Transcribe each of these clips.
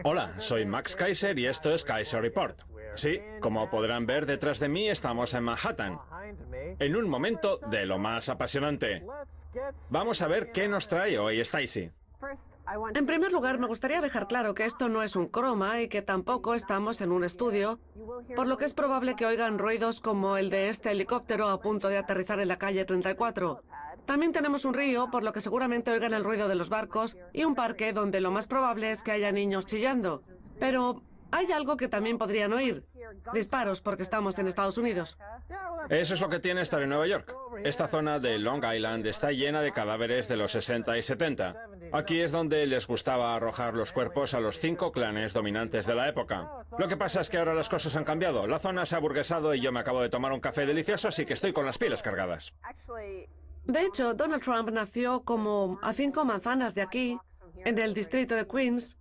Hola, soy Max Kaiser y esto es Kaiser Report. Sí, como podrán ver detrás de mí estamos en Manhattan, en un momento de lo más apasionante. Vamos a ver qué nos trae hoy Stacy. En primer lugar, me gustaría dejar claro que esto no es un croma y que tampoco estamos en un estudio, por lo que es probable que oigan ruidos como el de este helicóptero a punto de aterrizar en la calle 34. También tenemos un río, por lo que seguramente oigan el ruido de los barcos, y un parque donde lo más probable es que haya niños chillando. Pero hay algo que también podrían oír: disparos, porque estamos en Estados Unidos. Eso es lo que tiene estar en Nueva York. Esta zona de Long Island está llena de cadáveres de los 60 y 70. Aquí es donde les gustaba arrojar los cuerpos a los 5 clanes dominantes de la época. Lo que pasa es que ahora las cosas han cambiado. La zona se ha aburguesado y yo me acabo de tomar un café delicioso, así que estoy con las pilas cargadas. De hecho, Donald Trump nació como a 5 manzanas de aquí, en el distrito de Queens,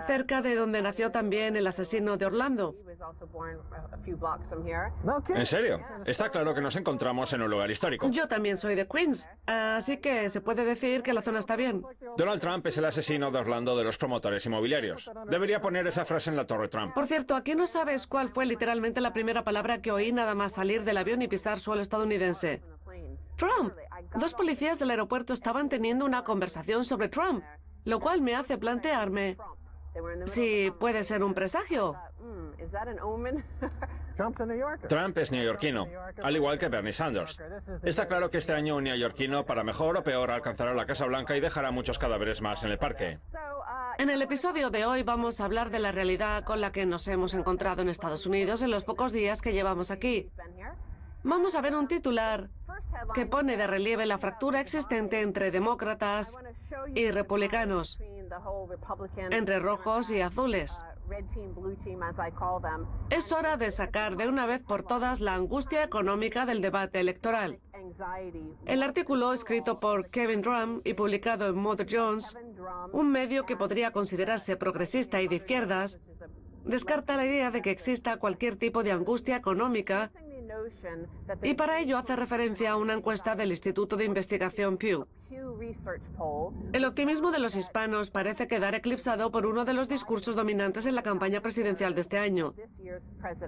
cerca de donde nació también el asesino de Orlando. ¿En serio? Está claro que nos encontramos en un lugar histórico. Yo también soy de Queens, así que se puede decir que la zona está bien. Donald Trump es el asesino de Orlando de los promotores inmobiliarios. Debería poner esa frase en la Torre Trump. Por cierto, ¿aquí no sabes cuál fue literalmente la primera palabra que oí nada más salir del avión y pisar suelo estadounidense? Trump. 2 policías del aeropuerto estaban teniendo una conversación sobre Trump, lo cual me hace plantearme si puede ser un presagio. Trump es neoyorquino, al igual que Bernie Sanders. Está claro que este año un neoyorquino, para mejor o peor, alcanzará la Casa Blanca y dejará muchos cadáveres más en el parque. En el episodio de hoy vamos a hablar de la realidad con la que nos hemos encontrado en Estados Unidos en los pocos días que llevamos aquí. Vamos a ver un titular que pone de relieve la fractura existente entre demócratas y republicanos, entre rojos y azules. Es hora de sacar de una vez por todas la angustia económica del debate electoral. El artículo, escrito por Kevin Drum y publicado en Mother Jones, un medio que podría considerarse progresista y de izquierdas, descarta la idea de que exista cualquier tipo de angustia económica, y para ello hace referencia a una encuesta del Instituto de Investigación Pew. El optimismo de los hispanos parece quedar eclipsado por uno de los discursos dominantes en la campaña presidencial de este año.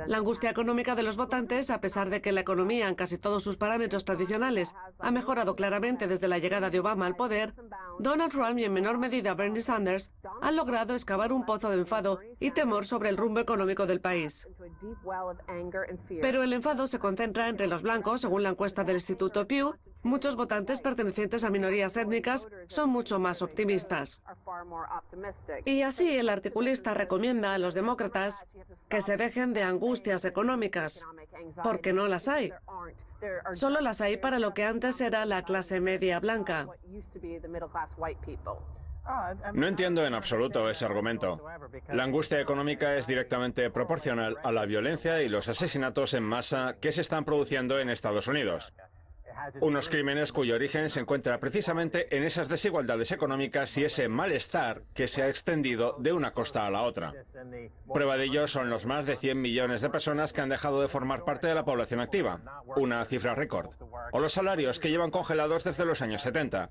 La angustia económica de los votantes, a pesar de que la economía en casi todos sus parámetros tradicionales ha mejorado claramente desde la llegada de Obama al poder, Donald Trump y en menor medida Bernie Sanders han logrado excavar un pozo de enfado y temor sobre el rumbo económico del país. Pero el enfado se concentra entre los blancos, según la encuesta del Instituto Pew. Muchos votantes pertenecientes a minorías étnicas son mucho más optimistas. Y así el articulista recomienda a los demócratas que se dejen de angustias económicas, porque no las hay. Solo las hay para lo que antes era la clase media blanca. No entiendo en absoluto ese argumento. La angustia económica es directamente proporcional a la violencia y los asesinatos en masa que se están produciendo en Estados Unidos. Unos crímenes cuyo origen se encuentra precisamente en esas desigualdades económicas y ese malestar que se ha extendido de una costa a la otra. Prueba de ello son los más de 100 millones de personas que han dejado de formar parte de la población activa, una cifra récord, o los salarios que llevan congelados desde los años 70.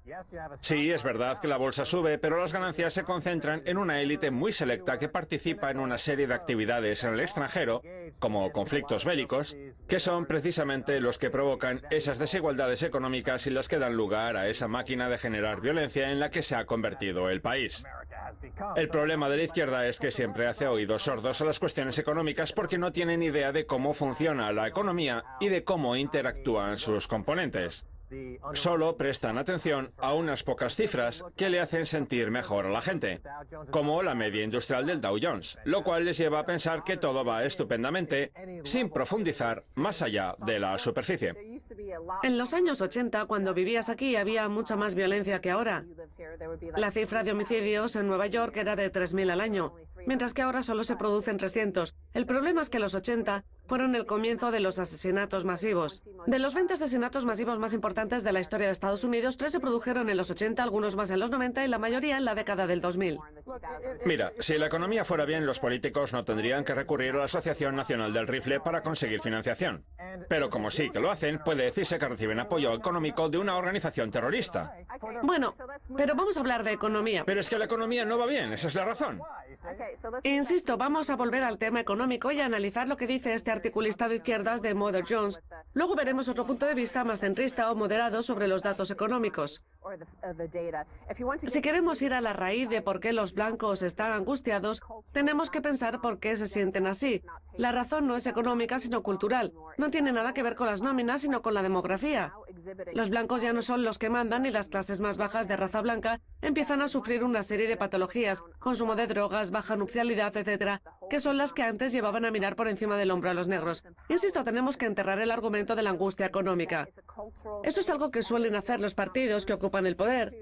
Sí, es verdad que la bolsa sube, pero las ganancias se concentran en una élite muy selecta que participa en una serie de actividades en el extranjero, como conflictos bélicos, que son precisamente los que provocan esas desigualdades económicas y las que dan lugar a esa máquina de generar violencia en la que se ha convertido el país. El problema de la izquierda es que siempre hace oídos sordos a las cuestiones económicas porque no tienen idea de cómo funciona la economía y de cómo interactúan sus componentes. Solo prestan atención a unas pocas cifras que le hacen sentir mejor a la gente, como la media industrial del Dow Jones, lo cual les lleva a pensar que todo va estupendamente sin profundizar más allá de la superficie. En los años 80, cuando vivías aquí, había mucha más violencia que ahora. La cifra de homicidios en Nueva York era de 3.000 al año, mientras que ahora solo se producen 300. El problema es que en los 80 fueron el comienzo de los asesinatos masivos. De los 20 asesinatos masivos más importantes de la historia de Estados Unidos, 3 se produjeron en los 80, algunos más en los 90 y la mayoría en la década del 2000. Mira, si la economía fuera bien, los políticos no tendrían que recurrir a la Asociación Nacional del Rifle para conseguir financiación. Pero como sí que lo hacen, puede decirse que reciben apoyo económico de una organización terrorista. Bueno, pero vamos a hablar de economía. Pero es que la economía no va bien, esa es la razón. Insisto, vamos a volver al tema económico y a analizar lo que dice este articulista de izquierdas de Mother Jones. Luego veremos otro punto de vista más centrista o moderado sobre los datos económicos. Si queremos ir a la raíz de por qué los blancos están angustiados, tenemos que pensar por qué se sienten así. La razón no es económica, sino cultural. No tiene nada que ver con las nóminas, sino con la demografía. Los blancos ya no son los que mandan y las clases más bajas de raza blanca empiezan a sufrir una serie de patologías, consumo de drogas, baja nupcialidad, etcétera, que son las que antes llevaban a mirar por encima del hombro a los negros. Insisto, tenemos que enterrar el argumento de la angustia económica. Eso es algo que suelen hacer los partidos que ocupan el poder.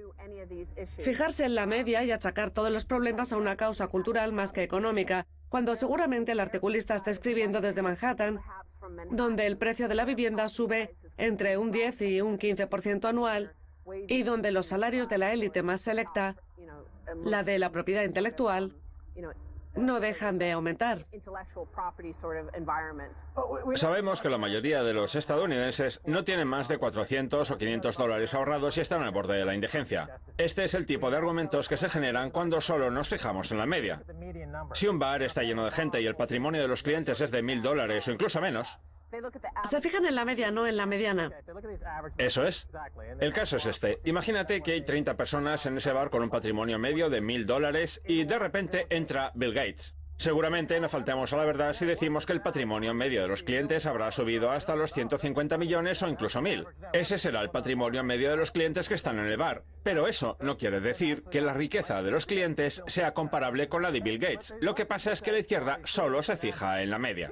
Fijarse en la media y achacar todos los problemas a una causa cultural más que económica, cuando seguramente el articulista está escribiendo desde Manhattan, donde el precio de la vivienda sube entre un 10 y un 15% anual, y donde los salarios de la élite más selecta, la de la propiedad intelectual, no dejan de aumentar. Sabemos que la mayoría de los estadounidenses no tienen más de 400 o 500 dólares ahorrados y están al borde de la indigencia. Este es el tipo de argumentos que se generan cuando solo nos fijamos en la media. Si un bar está lleno de gente y el patrimonio de los clientes es de $1000 o incluso menos, Se fijan en la media, no en la mediana. eso es. El caso es este. Imagínate que hay 30 personas en ese bar con un patrimonio medio de $1000 y de repente entra Bill Gates. Seguramente no faltamos a la verdad si decimos que el patrimonio medio de los clientes habrá subido hasta los 150 millones o incluso 1000. Ese será el patrimonio medio de los clientes que están en el bar. Pero eso no quiere decir que la riqueza de los clientes sea comparable con la de Bill Gates. Lo que pasa es que la izquierda solo se fija en la media.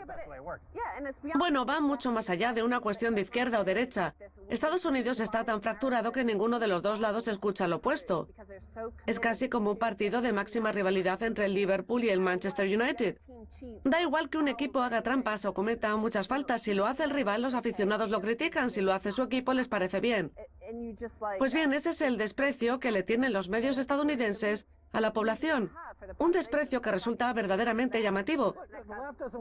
Bueno, va mucho más allá de una cuestión de izquierda o derecha. Estados Unidos está tan fracturado que ninguno de los dos lados escucha lo opuesto. Es casi como un partido de máxima rivalidad entre el Liverpool y el Manchester United. Da igual que un equipo haga trampas o cometa muchas faltas. Si lo hace el rival, los aficionados lo critican. Si lo hace su equipo, les parece bien. Pues bien, ese es el desprecio que le tienen los medios estadounidenses a la población. Un desprecio que resulta verdaderamente llamativo.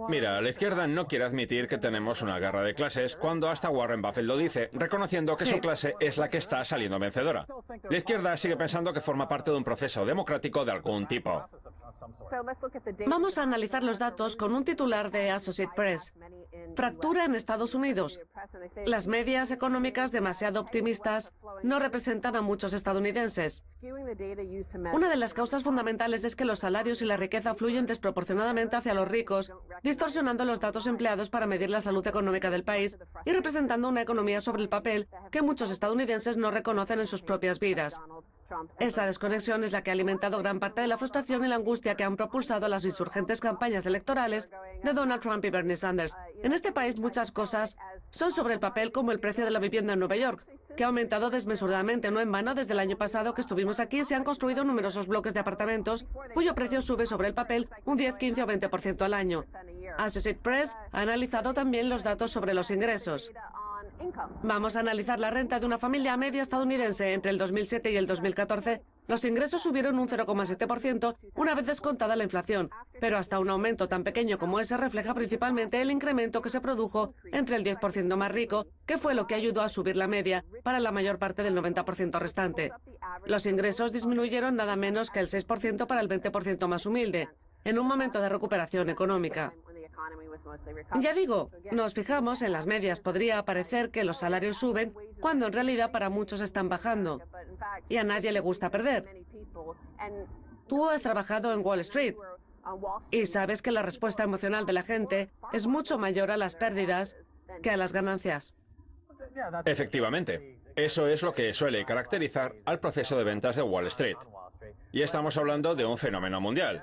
Mira, la izquierda no quiere admitir que tenemos una guerra de clases cuando hasta Warren Buffett lo dice, reconociendo que Sí. su clase es la que está saliendo vencedora. La izquierda sigue pensando que forma parte de un proceso democrático de algún tipo. Vamos a analizar los datos con un titular de Associated Press. Fractura en Estados Unidos. Las medias económicas demasiado optimistas no representan a muchos estadounidenses. Una de las causas fundamentales es que los salarios y la riqueza fluyen desproporcionadamente hacia los ricos, distorsionando los datos empleados para medir la salud económica del país y representando una economía sobre el papel que muchos estadounidenses no reconocen en sus propias vidas. Esa desconexión es la que ha alimentado gran parte de la frustración y la angustia que han propulsado las insurgentes campañas electorales de Donald Trump y Bernie Sanders. En este país muchas cosas son sobre el papel, como el precio de la vivienda en Nueva York, que ha aumentado desmesuradamente. No en vano, desde el año pasado que estuvimos aquí se han construido numerosos bloques de apartamentos cuyo precio sube sobre el papel un 10, 15 o 20% al año. Associated Press ha analizado también los datos sobre los ingresos. Vamos a analizar la renta de una familia media estadounidense. Entre el 2007 y el 2014, los ingresos subieron un 0,7% una vez descontada la inflación, pero hasta un aumento tan pequeño como ese refleja principalmente el incremento que se produjo entre el 10% más rico, que fue lo que ayudó a subir la media para la mayor parte del 90% restante. Los ingresos disminuyeron nada menos que el 6% para el 20% más humilde, en un momento de recuperación económica. Ya digo, nos fijamos en las medias. Podría parecer que los salarios suben cuando en realidad para muchos están bajando. Y a nadie le gusta perder. Tú has trabajado en Wall Street y sabes que la respuesta emocional de la gente es mucho mayor a las pérdidas que a las ganancias. Efectivamente, eso es lo que suele caracterizar al proceso de ventas de Wall Street. Y estamos hablando de un fenómeno mundial.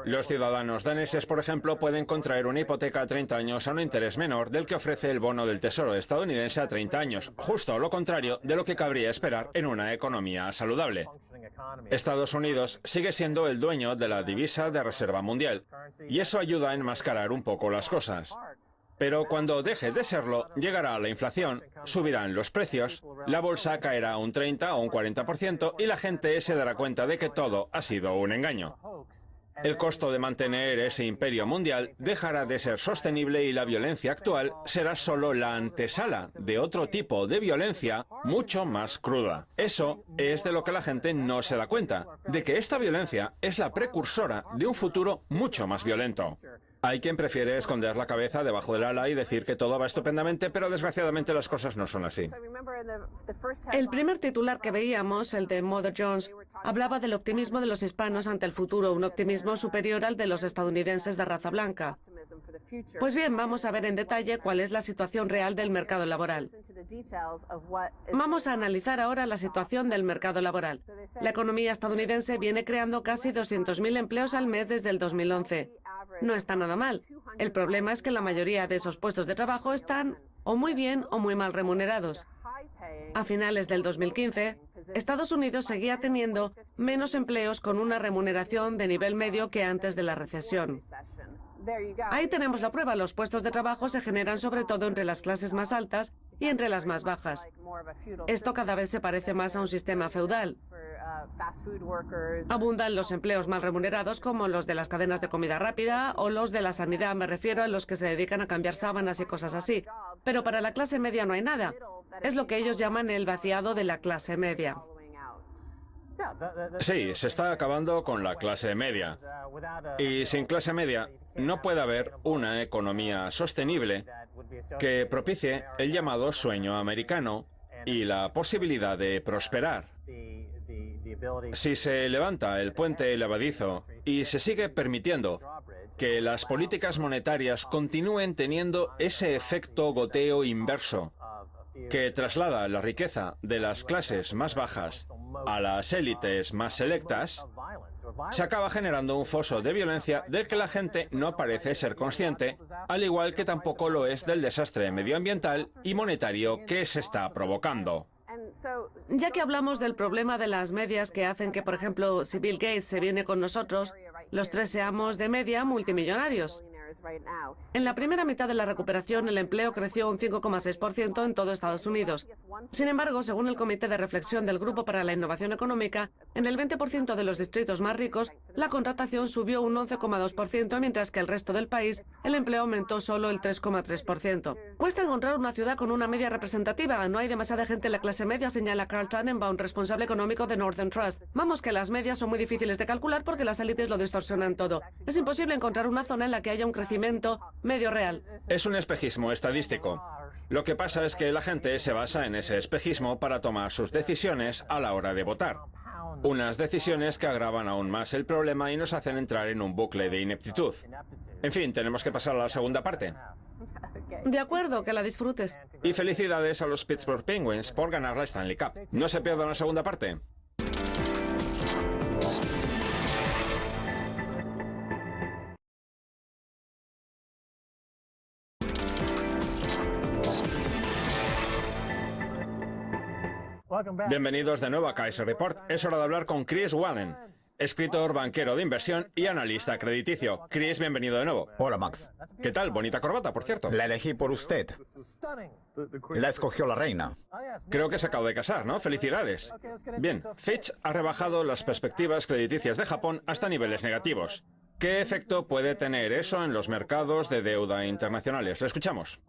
Los ciudadanos daneses, por ejemplo, pueden contraer una hipoteca a 30 años a un interés menor del que ofrece el bono del Tesoro estadounidense a 30 años, justo lo contrario de lo que cabría esperar en una economía saludable. Estados Unidos sigue siendo el dueño de la divisa de reserva mundial, y eso ayuda a enmascarar un poco las cosas. Pero cuando deje de serlo, llegará la inflación, subirán los precios, la bolsa caerá un 30 o un 40% y la gente se dará cuenta de que todo ha sido un engaño. El costo de mantener ese imperio mundial dejará de ser sostenible y la violencia actual será solo la antesala de otro tipo de violencia mucho más cruda. Eso es de lo que la gente no se da cuenta, de que esta violencia es la precursora de un futuro mucho más violento. Hay quien prefiere esconder la cabeza debajo del ala y decir que todo va estupendamente, pero desgraciadamente las cosas no son así. El primer titular que veíamos, el de Mother Jones, hablaba del optimismo de los hispanos ante el futuro, un optimismo superior al de los estadounidenses de raza blanca. Pues bien, vamos a ver en detalle cuál es la situación real del mercado laboral. Vamos a analizar ahora la situación del mercado laboral. La economía estadounidense viene creando casi 200.000 empleos al mes desde el 2011. No está nada mal. El problema es que la mayoría de esos puestos de trabajo están o muy bien o muy mal remunerados. A finales del 2015, Estados Unidos seguía teniendo menos empleos con una remuneración de nivel medio que antes de la recesión. Ahí tenemos la prueba. Los puestos de trabajo se generan sobre todo entre las clases más altas y entre las más bajas. Esto cada vez se parece más a un sistema feudal. Abundan los empleos mal remunerados como los de las cadenas de comida rápida o los de la sanidad, me refiero a los que se dedican a cambiar sábanas y cosas así. Pero para la clase media no hay nada. Es lo que ellos llaman el vaciado de la clase media. Sí, se está acabando con la clase media. Y sin clase media no puede haber una economía sostenible que propicie el llamado sueño americano y la posibilidad de prosperar. Si se levanta el puente levadizo y se sigue permitiendo que las políticas monetarias continúen teniendo ese efecto goteo inverso que traslada la riqueza de las clases más bajas a las élites más selectas, se acaba generando un foso de violencia del que la gente no parece ser consciente, al igual que tampoco lo es del desastre medioambiental y monetario que se está provocando. Ya que hablamos del problema de las medias que hacen que, por ejemplo, si Bill Gates se viene con nosotros, los tres seamos de media multimillonarios. En la primera mitad de la recuperación, el empleo creció un 5,6% en todo Estados Unidos. Sin embargo, según el Comité de Reflexión del Grupo para la Innovación Económica, en el 20% de los distritos más ricos, la contratación subió un 11,2%, mientras que el resto del país, el empleo aumentó solo el 3,3%. Cuesta encontrar una ciudad con una media representativa. No hay demasiada gente en la clase media, señala Carl Tannenbaum, responsable económico de Northern Trust. Vamos, que las medias son muy difíciles de calcular porque las élites lo distorsionan todo. Es imposible encontrar una zona en la que haya un crecimiento medio real. Es un espejismo estadístico. Lo que pasa es que la gente se basa en ese espejismo para tomar sus decisiones a la hora de votar. Unas decisiones que agravan aún más el problema y nos hacen entrar en un bucle de ineptitud. En fin, tenemos que pasar a la segunda parte. De acuerdo, que la disfrutes. Y felicidades a los Pittsburgh Penguins por ganar la Stanley Cup. No se pierdan la segunda parte. Bienvenidos de nuevo a Kaiser Report. Es hora de hablar con Chris Wallen, escritor, banquero de inversión y analista crediticio. Chris, bienvenido de nuevo. Hola, Max. ¿Qué tal? Bonita corbata, por cierto. La elegí por usted. La escogió la reina. Creo que se acaba de casar, ¿no? Felicidades. Bien, Fitch ha rebajado las perspectivas crediticias de Japón hasta niveles negativos. ¿Qué efecto puede tener eso en los mercados de deuda internacionales? Lo escuchamos.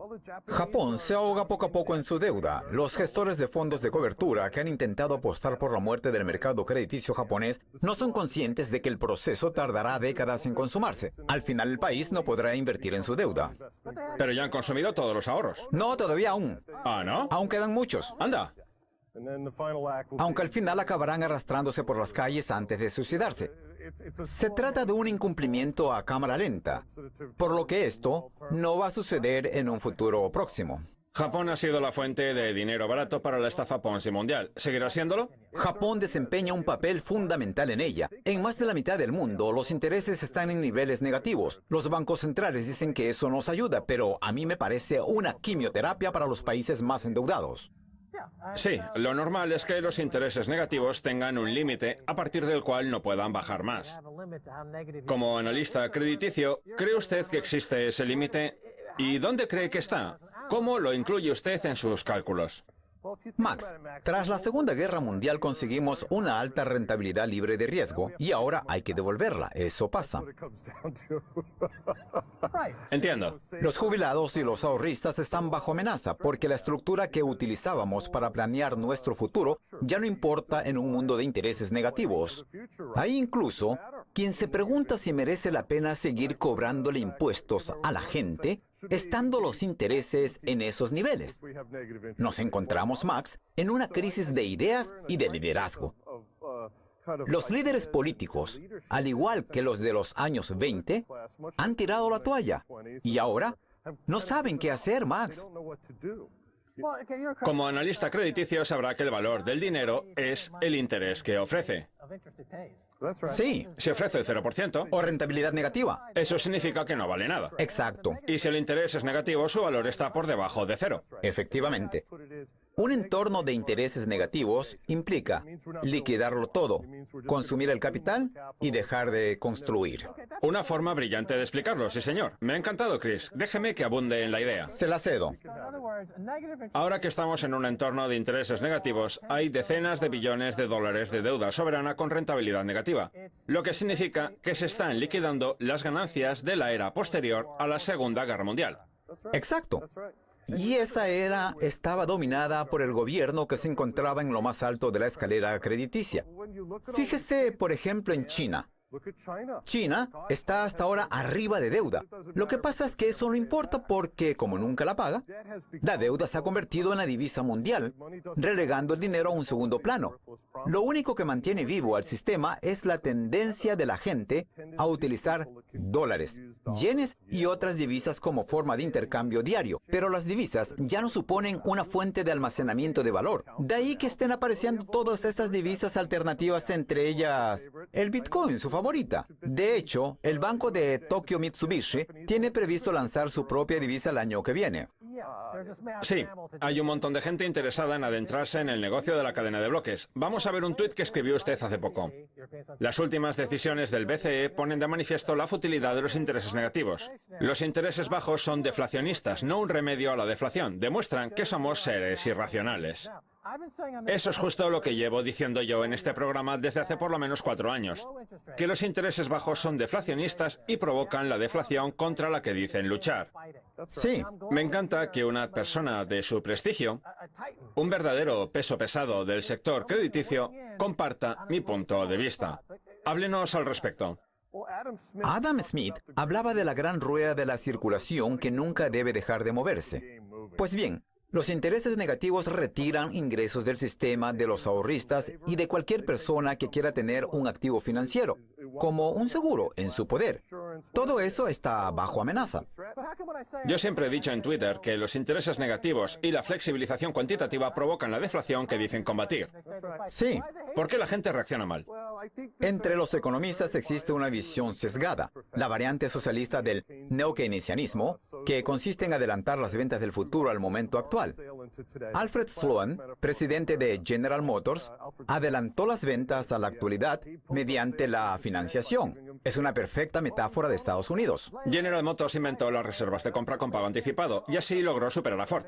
Japón se ahoga poco a poco en su deuda. Los gestores de fondos de cobertura que han intentado apostar por la muerte del mercado crediticio japonés no son conscientes de que el proceso tardará décadas en consumarse. Al final el país no podrá invertir en su deuda. Pero ya han consumido todos los ahorros. No, todavía aún. Ah, ¿no? Aún quedan muchos. Anda. Aunque al final acabarán arrastrándose por las calles antes de suicidarse. Se trata de un incumplimiento a cámara lenta, por lo que esto no va a suceder en un futuro próximo. Japón ha sido la fuente de dinero barato para la estafa Ponzi mundial. ¿Seguirá siéndolo? Japón desempeña un papel fundamental en ella. En más de la mitad del mundo, los intereses están en niveles negativos. Los bancos centrales dicen que eso nos ayuda, pero a mí me parece una quimioterapia para los países más endeudados. Sí, lo normal es que los intereses negativos tengan un límite a partir del cual no puedan bajar más. Como analista crediticio, ¿cree usted que existe ese límite? ¿Y dónde cree que está? ¿Cómo lo incluye usted en sus cálculos? Max, tras la Segunda Guerra Mundial conseguimos una alta rentabilidad libre de riesgo y ahora hay que devolverla. Eso pasa. Entiendo. Los jubilados y los ahorristas están bajo amenaza porque la estructura que utilizábamos para planear nuestro futuro ya no importa en un mundo de intereses negativos. Hay incluso quien se pregunta si merece la pena seguir cobrándole impuestos a la gente estando los intereses en esos niveles. Nos encontramos, Max, en una crisis de ideas y de liderazgo. Los líderes políticos, al igual que los de los años 20, han tirado la toalla y ahora no saben qué hacer, Max. Como analista crediticio sabrá que el valor del dinero es el interés que ofrece. Sí, Si ofrece el 0%, o rentabilidad negativa. eso significa que no vale nada. Exacto, Y si el interés es negativo, su valor está por debajo de 0. efectivamente. Un entorno de intereses negativos implica liquidarlo todo, consumir el capital y dejar de construir. Una forma brillante de explicarlo, sí señor. Me ha encantado, Chris. Déjeme que abunde en la idea. Se la cedo. Ahora que estamos en un entorno de intereses negativos, hay decenas de billones de dólares de deuda soberana con rentabilidad negativa, lo que significa que se están liquidando las ganancias de la era posterior a la Segunda Guerra Mundial. Exacto. Y esa era estaba dominada por el gobierno que se encontraba en lo más alto de la escalera crediticia. Fíjese, por ejemplo, en China. China está hasta ahora arriba de deuda. Lo que pasa es que eso no importa porque, como nunca la paga, la deuda se ha convertido en la divisa mundial, relegando el dinero a un segundo plano. Lo único que mantiene vivo al sistema es la tendencia de la gente a utilizar dólares, yenes y otras divisas como forma de intercambio diario. Pero las divisas ya no suponen una fuente de almacenamiento de valor. De ahí que estén apareciendo todas estas divisas alternativas, entre ellas el Bitcoin, su favorita. De hecho, el banco de Tokyo Mitsubishi tiene previsto lanzar su propia divisa el año que viene. Sí, hay un montón de gente interesada en adentrarse en el negocio de la cadena de bloques. Vamos a ver un tuit que escribió usted hace poco. Las últimas decisiones del BCE ponen de manifiesto la futilidad de los intereses negativos. Los intereses bajos son deflacionistas, no un remedio a la deflación. Demuestran que somos seres irracionales. Eso es justo lo que llevo diciendo yo en este programa desde hace por lo menos 4 años. Que los intereses bajos son deflacionistas y provocan la deflación contra la que dicen luchar. Sí. Me encanta que una persona de su prestigio, un verdadero peso pesado del sector crediticio, comparta mi punto de vista. Háblenos al respecto. Adam Smith hablaba de la gran rueda de la circulación que nunca debe dejar de moverse. Pues bien, los intereses negativos retiran ingresos del sistema de los ahorristas y de cualquier persona que quiera tener un activo financiero, como un seguro, en su poder. Todo eso está bajo amenaza. Yo siempre he dicho en Twitter que los intereses negativos y la flexibilización cuantitativa provocan la deflación que dicen combatir. Sí. ¿Por qué la gente reacciona mal? Entre los economistas existe una visión sesgada, la variante socialista del neokeynesianismo, que consiste en adelantar las ventas del futuro al momento actual. Alfred Sloan, presidente de General Motors, adelantó las ventas a la actualidad mediante la financiación. Es una perfecta metáfora de Estados Unidos. General Motors inventó las reservas de compra con pago anticipado y así logró superar a Ford.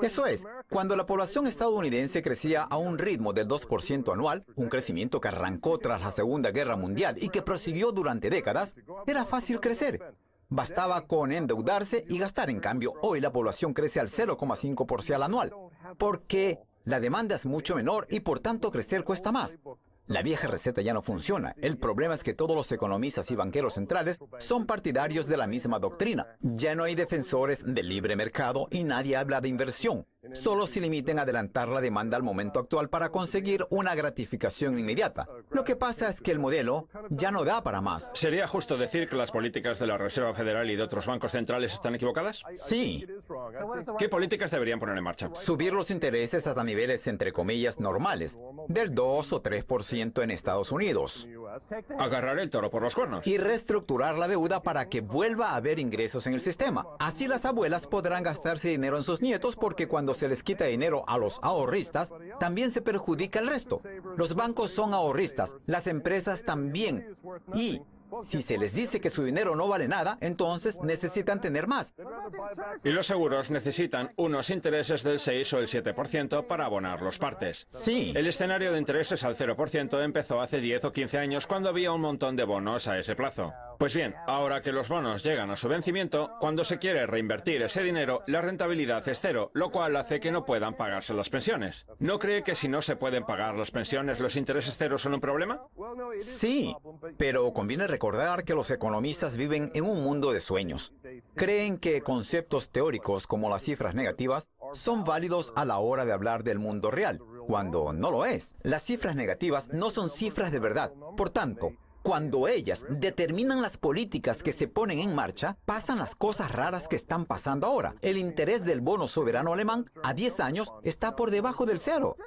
Eso es, cuando la población estadounidense crecía a un ritmo del 2% anual, un crecimiento que arrancó tras la Segunda Guerra Mundial y que prosiguió durante décadas, era fácil crecer. Bastaba con endeudarse y gastar. En cambio, hoy la población crece al 0,5% anual, porque la demanda es mucho menor y por tanto crecer cuesta más. La vieja receta ya no funciona. El problema es que todos los economistas y banqueros centrales son partidarios de la misma doctrina. Ya no hay defensores del libre mercado y nadie habla de inversión. Solo se limiten a adelantar la demanda al momento actual para conseguir una gratificación inmediata. Lo que pasa es que el modelo ya no da para más. ¿Sería justo decir que las políticas de la Reserva Federal y de otros bancos centrales están equivocadas? Sí. ¿Qué políticas deberían poner en marcha? Subir los intereses hasta niveles, entre comillas, normales, del 2 o 3% en Estados Unidos. Agarrar el toro por los cuernos. Y reestructurar la deuda para que vuelva a haber ingresos en el sistema. Así las abuelas podrán gastarse dinero en sus nietos porque cuando se les quita dinero a los ahorristas, también se perjudica el resto. Los bancos son ahorristas, las empresas también. Y Si se les dice que su dinero no vale nada, entonces necesitan tener más. Y los seguros necesitan unos intereses del 6 o el 7% para abonar los partes. Sí. El escenario de intereses al 0% empezó hace 10 o 15 años cuando había un montón de bonos a ese plazo. Pues bien, ahora que los bonos llegan a su vencimiento, cuando se quiere reinvertir ese dinero, la rentabilidad es cero, lo cual hace que no puedan pagarse las pensiones. ¿No cree que si no se pueden pagar las pensiones, los intereses cero son un problema? Sí, pero conviene recordar que los economistas viven en un mundo de sueños. Creen que conceptos teóricos como las cifras negativas son válidos a la hora de hablar del mundo real, cuando no lo es. Las cifras negativas no son cifras de verdad. Por tanto, cuando ellas determinan las políticas que se ponen en marcha, pasan las cosas raras que están pasando ahora. El interés del bono soberano alemán a 10 años está por debajo del cero.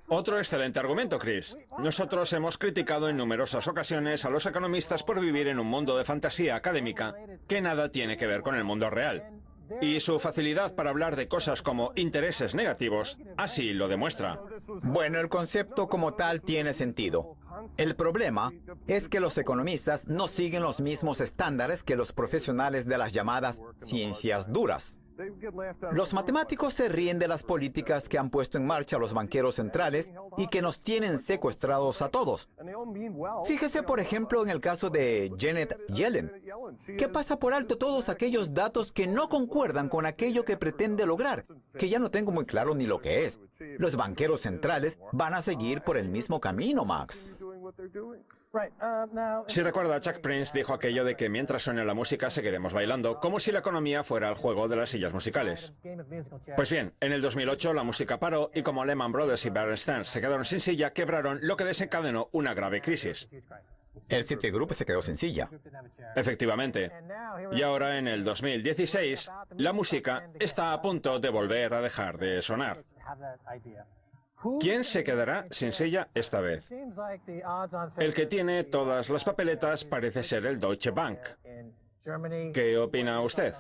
Otro excelente argumento, Chris. Nosotros hemos criticado en numerosas ocasiones a los economistas por vivir en un mundo de fantasía académica que nada tiene que ver con el mundo real. Y su facilidad para hablar de cosas como intereses negativos así lo demuestra. Bueno, el concepto como tal tiene sentido. El problema es que los economistas no siguen los mismos estándares que los profesionales de las llamadas ciencias duras. Los matemáticos se ríen de las políticas que han puesto en marcha los banqueros centrales y que nos tienen secuestrados a todos. Fíjese, por ejemplo, en el caso de Janet Yellen, que pasa por alto todos aquellos datos que no concuerdan con aquello que pretende lograr, que ya no tengo muy claro ni lo que es. Los banqueros centrales van a seguir por el mismo camino, Max. Si recuerda, Chuck Prince dijo aquello de que mientras suene la música seguiremos bailando, como si la economía fuera el juego de las sillas musicales. Pues bien, en el 2008 la música paró y como Lehman Brothers y Bear Stearns se quedaron sin silla, quebraron, lo que desencadenó una grave crisis. El Citigroup se quedó sin silla. Efectivamente. Y ahora, en el 2016, la música está a punto de volver a dejar de sonar. ¿Quién se quedará sin silla esta vez? El que tiene todas las papeletas parece ser el Deutsche Bank. ¿Qué opina usted?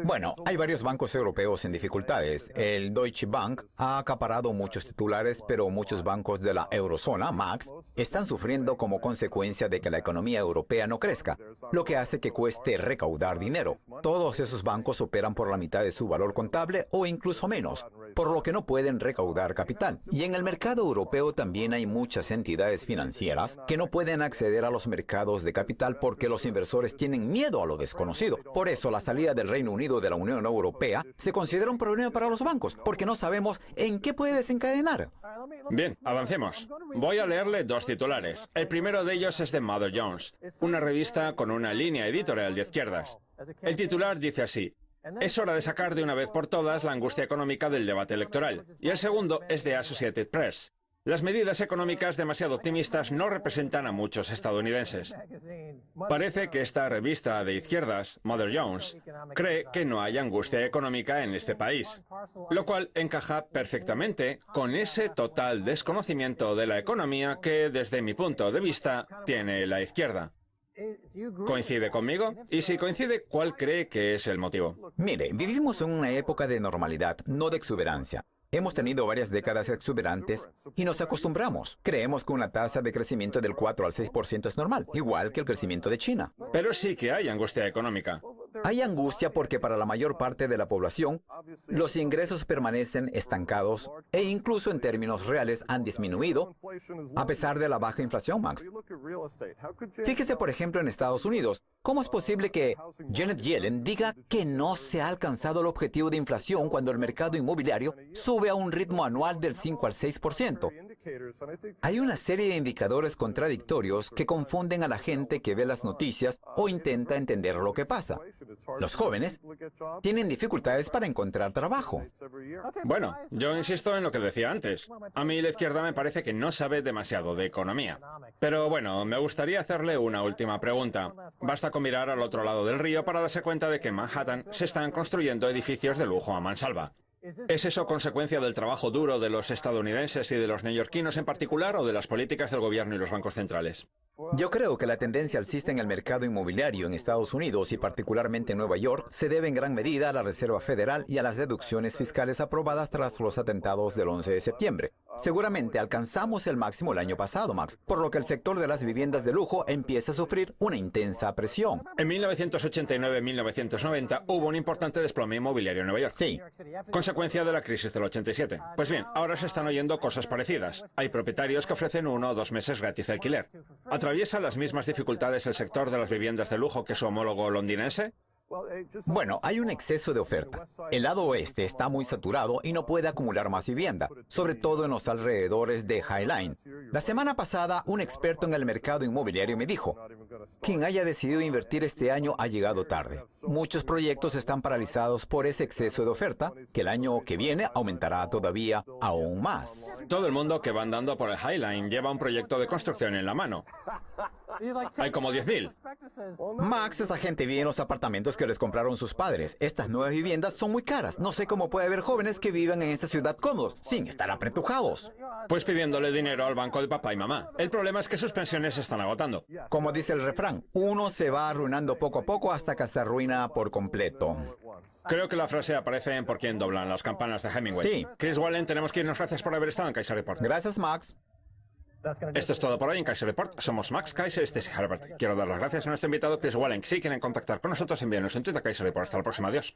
Bueno, hay varios bancos europeos en dificultades. El Deutsche Bank ha acaparado muchos titulares, pero muchos bancos de la eurozona, Max, están sufriendo como consecuencia de que la economía europea no crezca, lo que hace que cueste recaudar dinero. Todos esos bancos operan por la mitad de su valor contable o incluso menos, por lo que no pueden recaudar capital. Y en el mercado europeo también hay muchas entidades financieras que no pueden acceder a los mercados de capital porque los inversores tienen miedo a lo desconocido. Por eso la salida del Reino Unido de la Unión Europea se considera un problema para los bancos, porque no sabemos en qué puede desencadenar. Bien, avancemos. Voy a leerle dos titulares. El primero de ellos es de Mother Jones, una revista con una línea editorial de izquierdas. El titular dice así: es hora de sacar de una vez por todas la angustia económica del debate electoral. Y el segundo es de Associated Press. Las medidas económicas demasiado optimistas no representan a muchos estadounidenses. Parece que esta revista de izquierdas, Mother Jones, cree que no hay angustia económica en este país, lo cual encaja perfectamente con ese total desconocimiento de la economía que, desde mi punto de vista, tiene la izquierda. ¿Coincide conmigo? Y si coincide, ¿cuál cree que es el motivo? Mire, vivimos en una época de normalidad, no de exuberancia. Hemos tenido varias décadas exuberantes y nos acostumbramos. Creemos que una tasa de crecimiento del 4 al 6% es normal, igual que el crecimiento de China. Pero sí que hay angustia económica. Hay angustia porque para la mayor parte de la población, los ingresos permanecen estancados e incluso en términos reales han disminuido a pesar de la baja inflación, Max. Fíjese, por ejemplo, en Estados Unidos. ¿Cómo es posible que Janet Yellen diga que no se ha alcanzado el objetivo de inflación cuando el mercado inmobiliario sube a un ritmo anual del 5 al 6%? Hay una serie de indicadores contradictorios que confunden a la gente que ve las noticias o intenta entender lo que pasa. Los jóvenes tienen dificultades para encontrar trabajo. Bueno, yo insisto en lo que decía antes. A mí la izquierda me parece que no sabe demasiado de economía. Pero bueno, me gustaría hacerle una última pregunta. Basta con mirar al otro lado del río para darse cuenta de que en Manhattan se están construyendo edificios de lujo a mansalva. ¿Es eso consecuencia del trabajo duro de los estadounidenses y de los neoyorquinos en particular o de las políticas del gobierno y los bancos centrales? Yo creo que la tendencia alcista en el mercado inmobiliario en Estados Unidos y particularmente en Nueva York se debe en gran medida a la Reserva Federal y a las deducciones fiscales aprobadas tras los atentados del 11 de septiembre. Seguramente alcanzamos el máximo el año pasado, Max, por lo que el sector de las viviendas de lujo empieza a sufrir una intensa presión. En 1989-1990 hubo un importante desplome inmobiliario en Nueva York. Sí. Consecuencia de la crisis del 87. Pues bien, ahora se están oyendo cosas parecidas. Hay propietarios que ofrecen 1 o 2 meses gratis de alquiler. ¿Atraviesa las mismas dificultades el sector de las viviendas de lujo que su homólogo londinense? Bueno, hay un exceso de oferta. El lado oeste está muy saturado y no puede acumular más vivienda, sobre todo en los alrededores de Highline. La semana pasada, un experto en el mercado inmobiliario me dijo, quien haya decidido invertir este año ha llegado tarde. Muchos proyectos están paralizados por ese exceso de oferta, que el año que viene aumentará todavía aún más. Todo el mundo que va andando por el Highline lleva un proyecto de construcción en la mano. Hay como 10.000. Max, esa gente vive en los apartamentos que les compraron sus padres. Estas nuevas viviendas son muy caras. No sé cómo puede haber jóvenes que vivan en esta ciudad cómodos, sin estar apretujados. Pues pidiéndole dinero al banco de papá y mamá. El problema es que sus pensiones se están agotando. Como dice el refrán, uno se va arruinando poco a poco hasta que se arruina por completo. Creo que la frase aparece en Por quién doblan las campanas de Hemingway. Sí. Chris Wallen, tenemos que irnos. Gracias por haber estado en Kaiser Report. Gracias, Max. Esto es todo por hoy en Kaiser Report. Somos Max Kaiser y Stacey Herbert. Quiero dar las gracias a nuestro invitado Chris Wallen. Si quieren contactar con nosotros, envíenos en Twitter Kaiser Report. Hasta la próxima. Adiós.